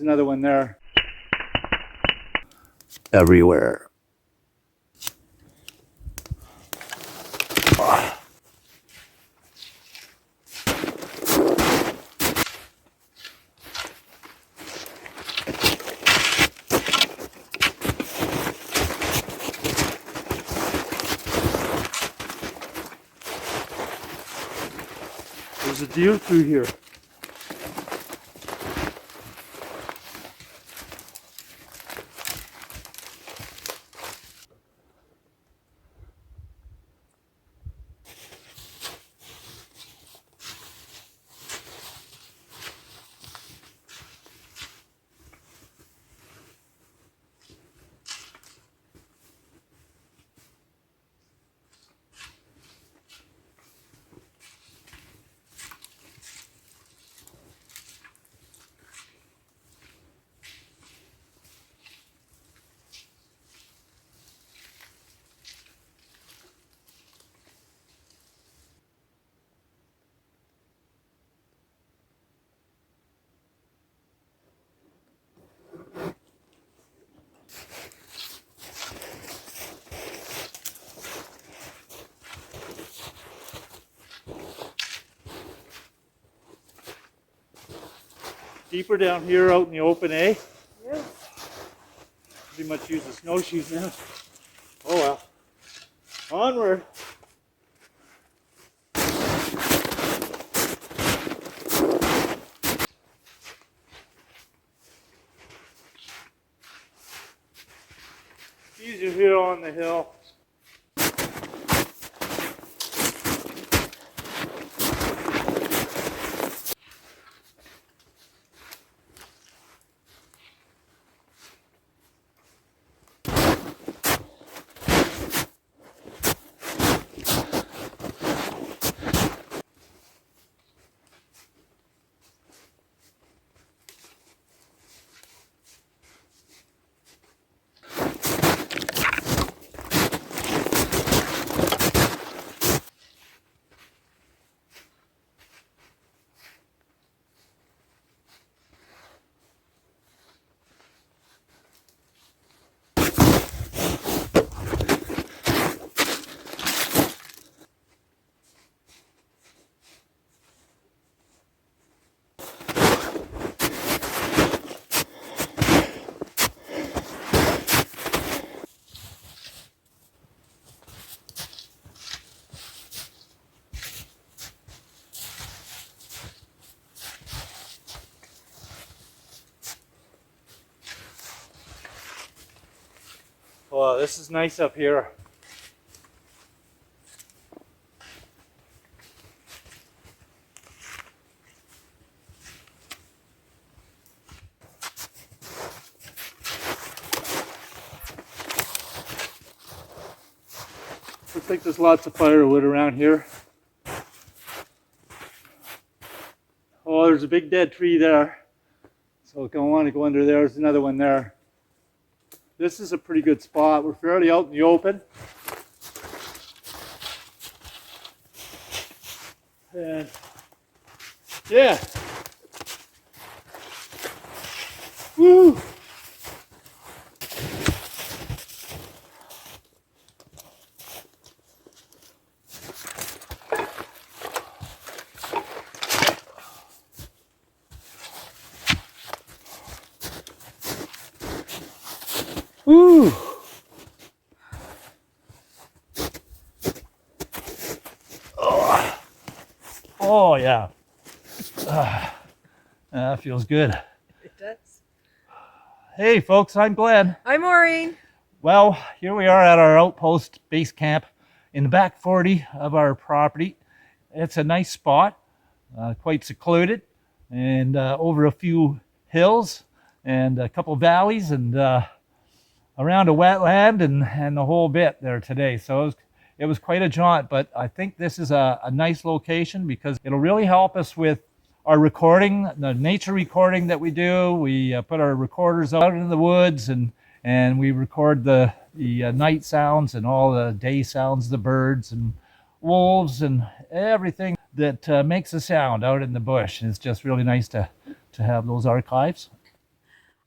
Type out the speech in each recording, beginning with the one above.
another one there. Everywhere. There's a deer through here. Deeper down here out in the open, eh? Yeah. Pretty much use the snowshoes now. Oh well. Onward. Easier here on the hill. Wow, this is nice up here. Looks like there's lots of firewood around here. Oh, there's a big dead tree there. So if I want to go under there, there's another one there. This is a pretty good spot. We're fairly out in the open. And yeah. Woo! Woo! Oh, oh yeah. That feels good. It does. Hey folks, I'm Glenn. I'm Maureen. Well, here we are at our outpost base camp in the back 40 of our property. It's a nice spot, quite secluded, and over a few hills and a couple valleys and around a wetland and the whole bit there today. So it was quite a jaunt, but I think this is a nice location because it'll really help us with our recording, the nature recording that we do. We put our recorders out in the woods and we record the night sounds and all the day sounds, the birds and wolves and everything that makes a sound out in the bush. It's just really nice to have those archives.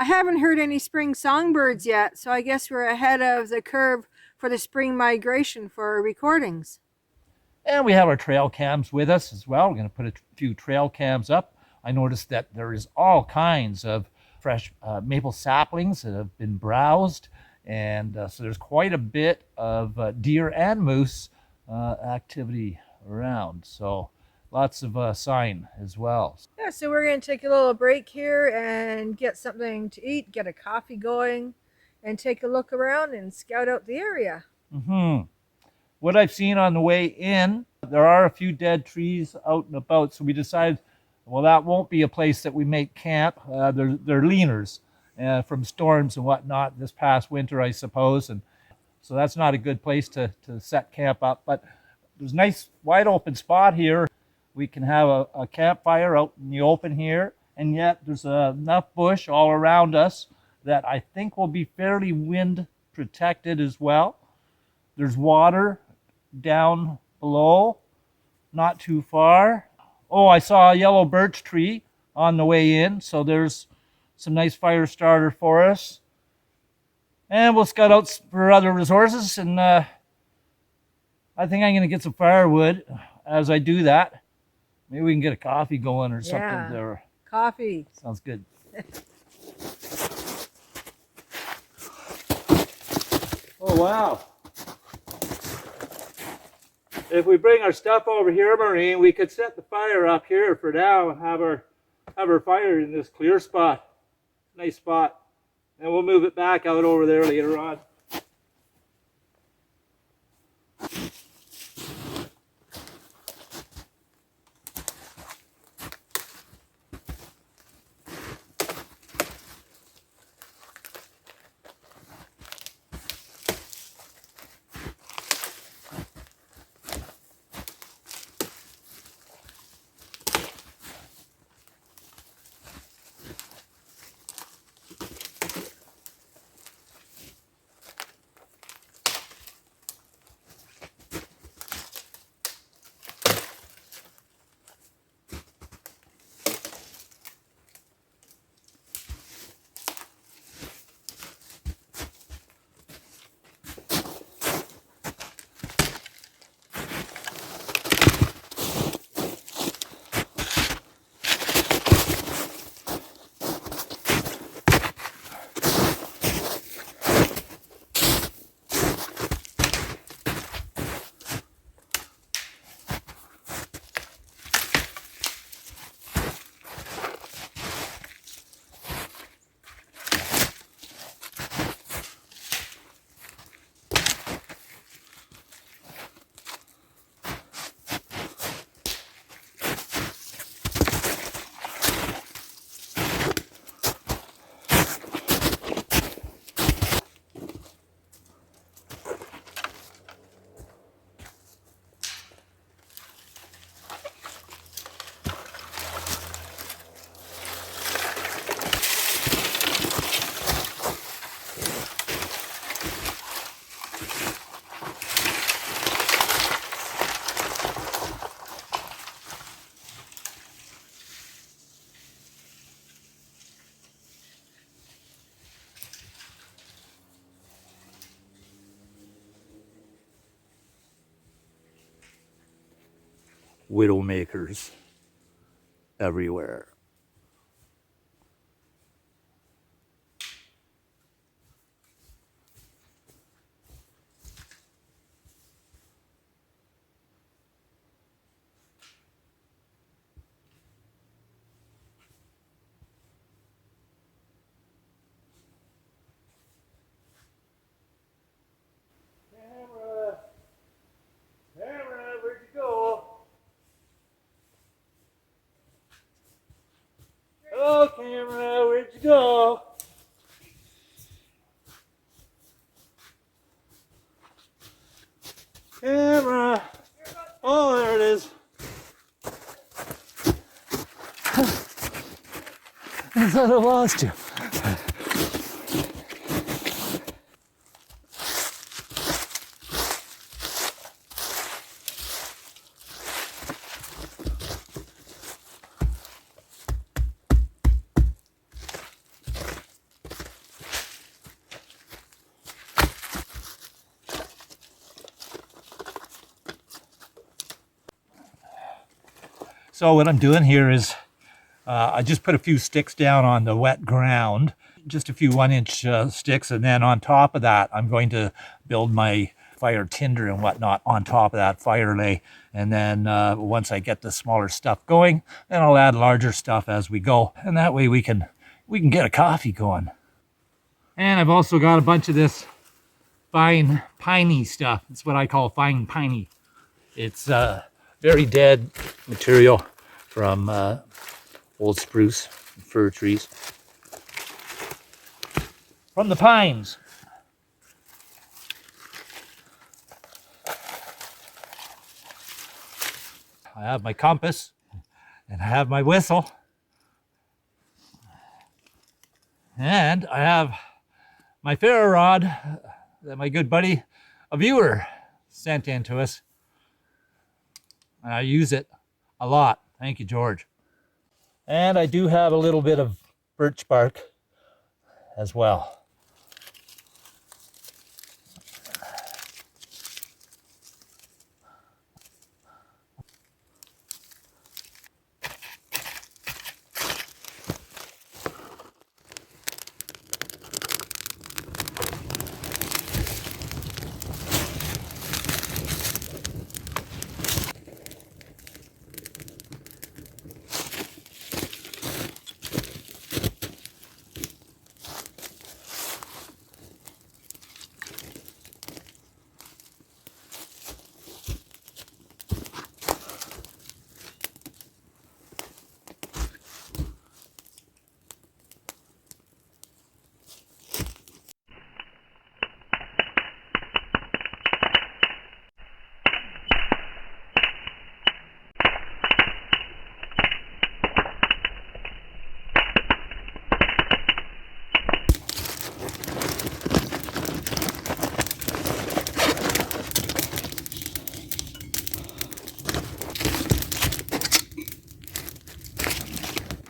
I haven't heard any spring songbirds yet, so I guess we're ahead of the curve for the spring migration for our recordings. And we have our trail cams with us as well. We're going to put a few trail cams up. I noticed that there is all kinds of fresh maple saplings that have been browsed. And so there's quite a bit of deer and moose activity around. So lots of sign as well. Yeah, so we're going to take a little break here and get something to eat, get a coffee going, and take a look around and scout out the area. What I've seen on the way in, there are a few dead trees out and about, so we decided, well, that won't be a place that we make camp. They're leaners from storms and whatnot this past winter, I suppose, and so that's not a good place to set camp up. But there's a nice wide open spot here. We can have a campfire out in the open here, and yet there's enough bush all around us that I think will be fairly wind protected as well. There's water down below, not too far. Oh, I saw a yellow birch tree on the way in, so there's some nice fire starter for us. And we'll scout out for other resources, and I think I'm going to get some firewood as I do that. Maybe we can get a coffee going or something there. Coffee. Sounds good. Oh, wow. If we bring our stuff over here, Maureen, we could set the fire up here for now and have our fire in this clear spot. Nice spot. And we'll move it back out over there later on. Widowmakers everywhere. Camera, where'd you go? Hello, camera, where'd you go? Camera. Oh, there it is. I thought I lost you. So what I'm doing here is I just put a few sticks down on the wet ground, just a few 1-inch sticks, and then on top of that I'm going to build my fire tinder and whatnot on top of that fire lay. And then once I get the smaller stuff going, then I'll add larger stuff as we go, and that way we can get a coffee going. And I've also got a bunch of this fine piney stuff. It's what I call fine piney. It's very dead material from old spruce and fir trees. From the pines. I have my compass and I have my whistle. And I have my ferro rod that my good buddy, a viewer, sent in to us. And I use it a lot. Thank you, George. And I do have a little bit of birch bark as well.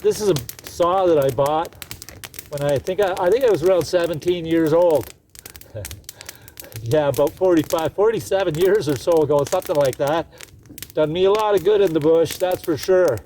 This is a saw that I bought when I think I was around 17 years old. Yeah, about 47 years or so ago, something like that. Done me a lot of good in the bush, that's for sure.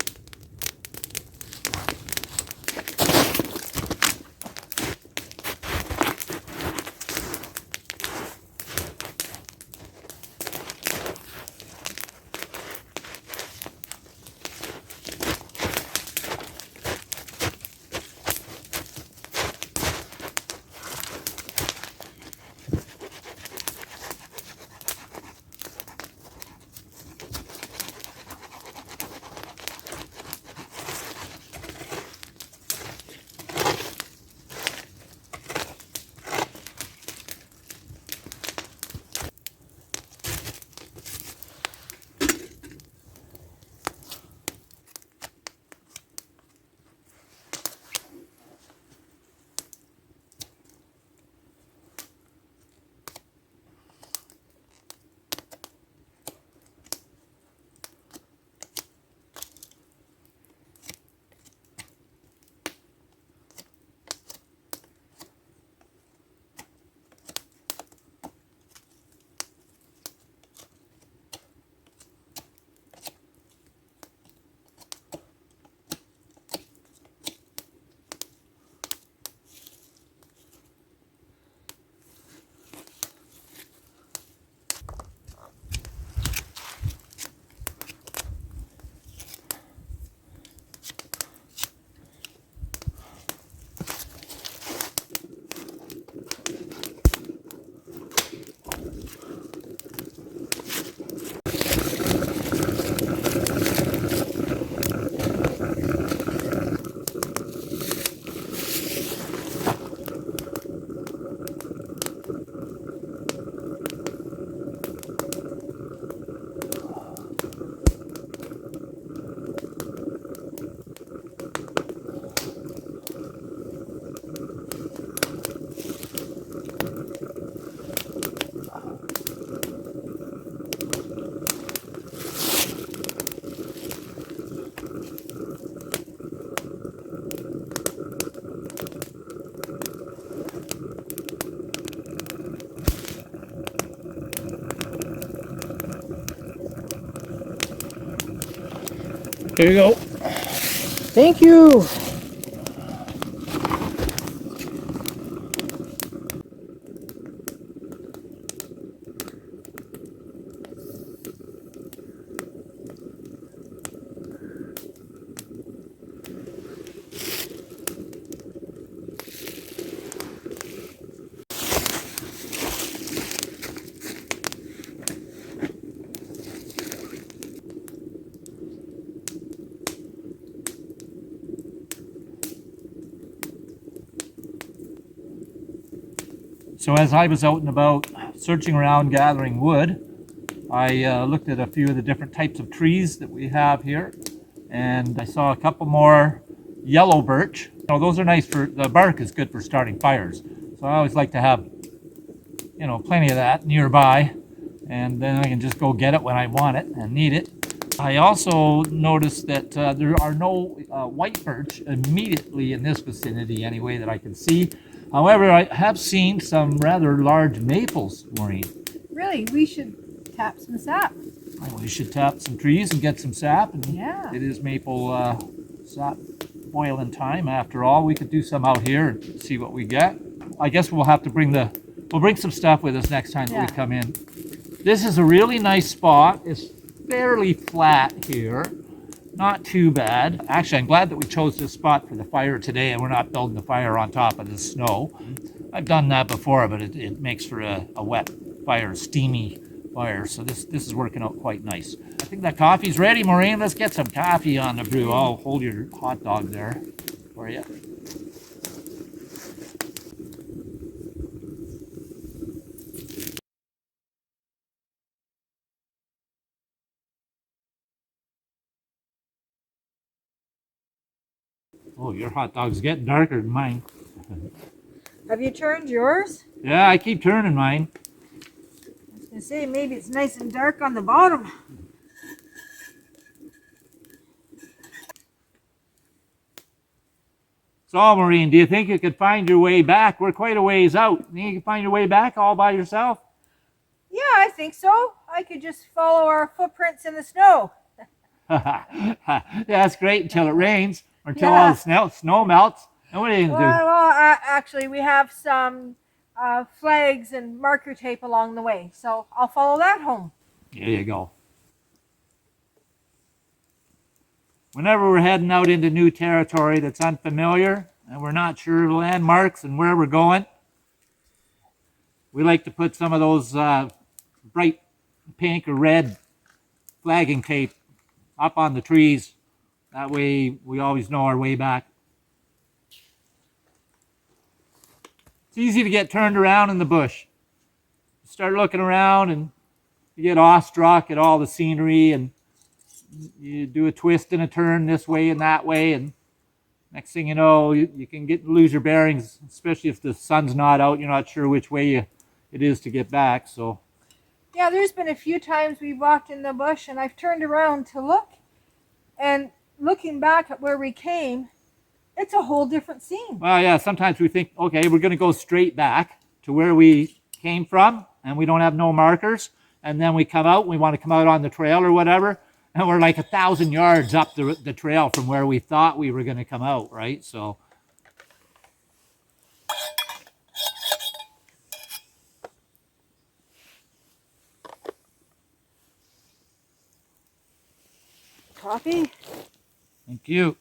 There you go. Thank you. So as I was out and about searching around gathering wood, I looked at a few of the different types of trees that we have here, and I saw a couple more yellow birch. Those are nice for, the bark is good for starting fires. So I always like to have, plenty of that nearby, and then I can just go get it when I want it and need it. I also noticed that there are no white birch immediately in this vicinity anyway that I can see. However, I have seen some rather large maples, Maureen. Really, we should tap some sap. We should tap some trees and get some sap. And Yeah. it is maple sap boiling time after all. We could do some out here and see what we get. I guess we'll have to bring some stuff with us next time that we come in. This is a really nice spot. It's fairly flat here. Not too bad. Actually, I'm glad that we chose this spot for the fire today and we're not building the fire on top of the snow. I've done that before, but it makes for a wet fire, steamy fire. So this is working out quite nice. I think that coffee's ready, Maureen. Let's get some coffee on the brew. I'll hold your hot dog there for you. Oh, your hot dog's getting darker than mine. Have you turned yours? Yeah, I keep turning mine. I was going to say, maybe it's nice and dark on the bottom. So, Maureen, do you think you could find your way back? We're quite a ways out. Think you can find your way back all by yourself? Yeah, I think so. I could just follow our footprints in the snow. Yeah, that's great until it rains or until all the snow melts. And what are you going to do? Well, actually, we have some flags and marker tape along the way, so I'll follow that home. There you go. Whenever we're heading out into new territory that's unfamiliar and we're not sure of landmarks and where we're going, we like to put some of those bright pink or red flagging tape up on the trees. That way we always know our way back. It's easy to get turned around in the bush. You start looking around and you get awestruck at all the scenery, and you do a twist and a turn this way and that way, and next thing you know, you can lose your bearings, especially if the sun's not out. You're not sure which way it is to get back. So yeah, there's been a few times we've walked in the bush and I've turned around to look, and looking back at where we came, it's a whole different scene. Well, yeah, sometimes we think, okay, we're going to go straight back to where we came from, and we don't have no markers, and then we come out, we want to come out on the trail or whatever, and we're like 1,000 yards up the trail from where we thought we were going to come out, right? So Coffee? thank you.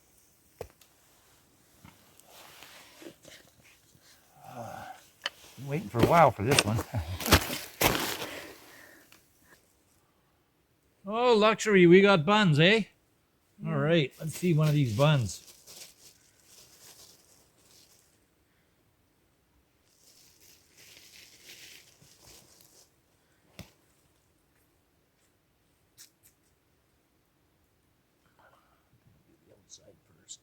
Been waiting for a while for this one. Oh, luxury, we got buns, eh? All right, let's see one of these buns. The outside first.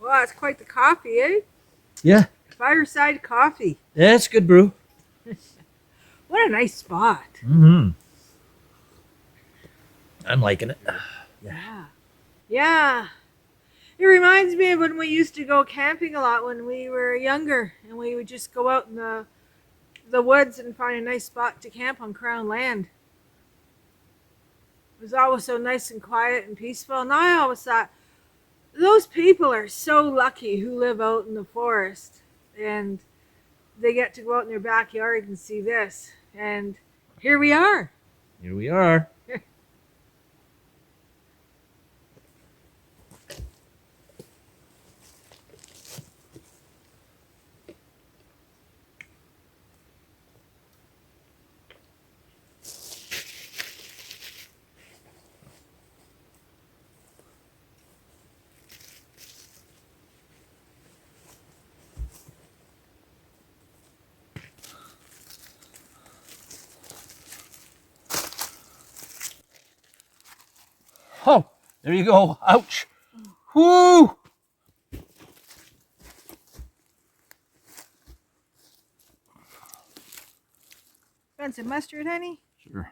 Well, that's quite the coffee, eh? Yeah, fireside coffee. Yeah, it's good brew. What a nice spot. Mm-hmm. I'm liking it. Yeah. Yeah. It reminds me of when we used to go camping a lot when we were younger, and we would just go out in the woods and find a nice spot to camp on Crown land. It was always so nice and quiet and peaceful. And I always thought, those people are so lucky who live out in the forest and they get to go out in their backyard and see this. And here we are. Here we are. Oh, there you go. Ouch. Whoo! Want some mustard, honey? Sure.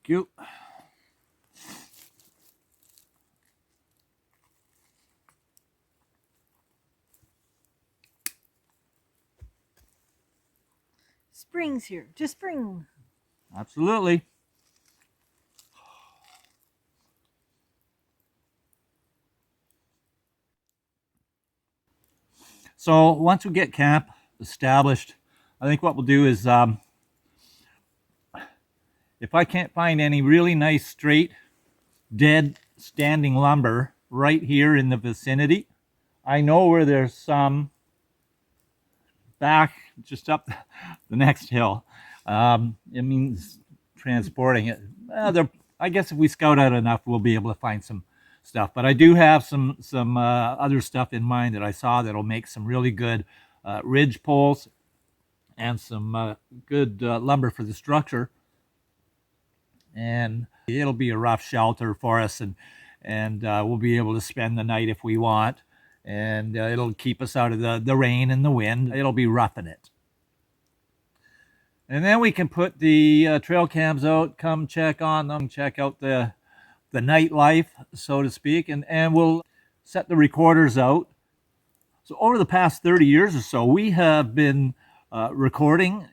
Cute. Spring's here. Just spring. Absolutely. So once we get camp established, I think what we'll do is, if I can't find any really nice straight, dead, standing lumber right here in the vicinity, I know where there's some back just up the next hill. It means transporting it. I guess if we scout out enough, we'll be able to find some stuff. But I do have some other stuff in mind that I saw that'll make some really good ridge poles and some good lumber for the structure. And it'll be a rough shelter for us, and we'll be able to spend the night if we want. And it'll keep us out of the rain and the wind. It'll be roughing it. And then we can put the trail cams out, come check on them, check out the nightlife, so to speak, and we'll set the recorders out. So over the past 30 years or so, we have been recording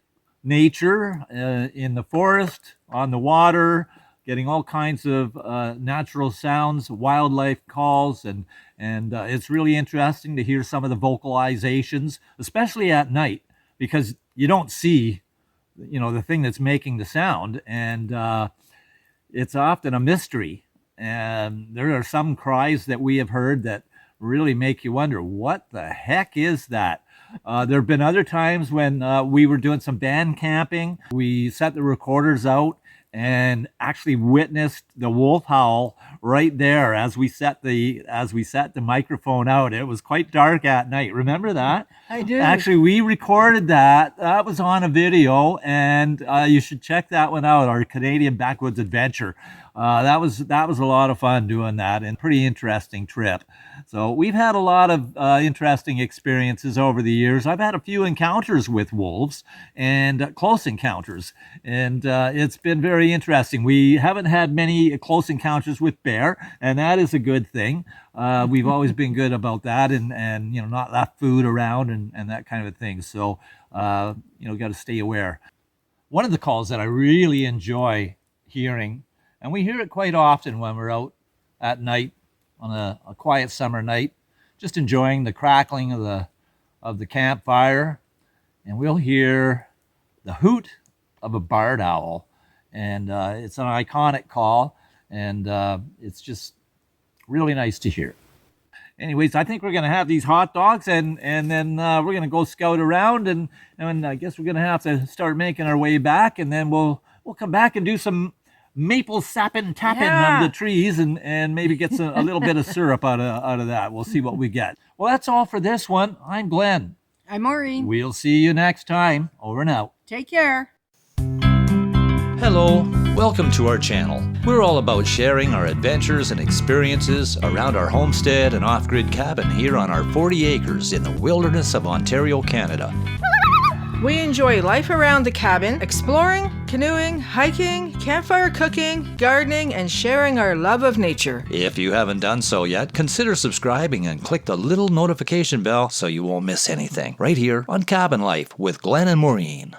nature in the forest, on the water, getting all kinds of natural sounds, wildlife calls, and it's really interesting to hear some of the vocalizations, especially at night, because you don't see, the thing that's making the sound, and it's often a mystery. And there are some cries that we have heard that really make you wonder, what the heck is that? There have been other times when we were doing some band camping. We set the recorders out and actually witnessed the wolf howl right there as we set the microphone out. It was quite dark at night. Remember that? I do. Actually, we recorded that. That was on a video, and you should check that one out. Our Canadian backwoods adventure. That was a lot of fun doing that, and pretty interesting trip. So we've had a lot of interesting experiences over the years. I've had a few encounters with wolves, and close encounters, and it's been very interesting. We haven't had many close encounters with bear, and that is a good thing. We've always been good about that, and not left food around and that kind of a thing. So got to stay aware. One of the calls that I really enjoy hearing, and we hear it quite often when we're out at night on a quiet summer night, just enjoying the crackling of the campfire, and we'll hear the hoot of a barred owl, and it's an iconic call, and it's just really nice to hear. Anyways, I think we're going to have these hot dogs, and then we're going to go scout around, and I guess we're going to have to start making our way back, and then we'll come back and do some maple sapping tapping of the trees, and maybe get a little bit of syrup out of that. We'll see what we get. Well, that's all for this one. I'm Glenn. I'm Maureen. We'll see you next time. Over and out. Take care. Hello. Welcome to our channel. We're all about sharing our adventures and experiences around our homestead and off-grid cabin here on our 40 acres in the wilderness of Ontario, Canada. We enjoy life around the cabin, exploring, canoeing, hiking, campfire cooking, gardening, and sharing our love of nature. If you haven't done so yet, consider subscribing and click the little notification bell so you won't miss anything. Right here on Cabin Life with Glenn and Maureen.